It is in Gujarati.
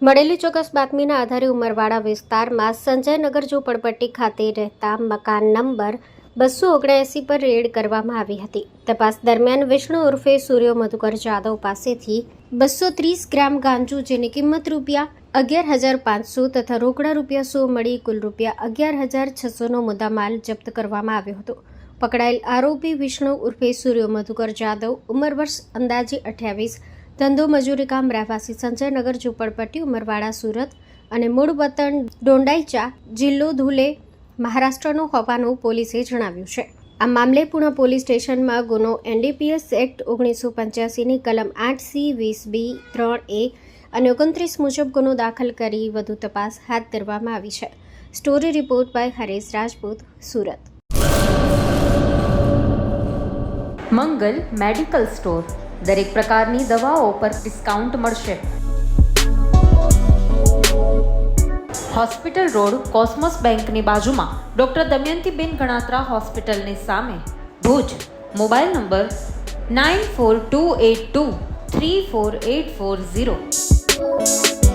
મળેલી ચોક્કસ બાતમીના આધારે ઉમરવાડા વિસ્તારમાં સંજયનગર ઝૂંપડપટ્ટી ખાતે રહેતા મકાન નંબર 279 પર રેડ કરવામાં આવી હતી. તપાસ દરમિયાન વિષ્ણુ ઉર્ફે સૂર્ય મધુકર જાદવ પાસેથી 230 ગ્રામ ગાંજો જેની કિંમત ₹11,500 તથા રોકડા ₹100 મળી કુલ ₹11,600નો મુદ્દામાલ જપ્ત કરવામાં આવ્યો હતો. પકડાયેલ આરોપી વિષ્ણુ ઉર્ફે સૂર્ય મધુકર જાદવ ઉંમર વર્ષ અંદાજે 28, ધંધો મજૂરી કામ, રહેવાસી સંજયનગર ઝૂંપડપટ્ટી ઉમરવાડા સુરત અને મૂળ વતન ડોંડાઈચા જિલ્લો ધુલે મહારાષ્ટ્રનો હોવાનું પોલીસે જણાવ્યું છે. આ મામલે પુણા પોલીસ સ્ટેશનમાં ગુનો NDPS એક્ટ 1985ની કલમ 8C 20B 3A અને 29 મુજબ ગુનો દાખલ કરી વધુ તપાસ હાથ ધરવામાં આવી છે. Story report by Haresh Rajput, Surat. Mangal medical store દરેક પ્રકારની દવાઓ પર ડિસ્કાઉન્ટ મળશે. હોસ્પિટલ રોડ, કોસ્મોસ બેંકની બાજુમાં, ડૉક્ટર દમયંતીબેન ગણાત્રા હોસ્પિટલની સામે, ભુજ. Mobile number 9428234840.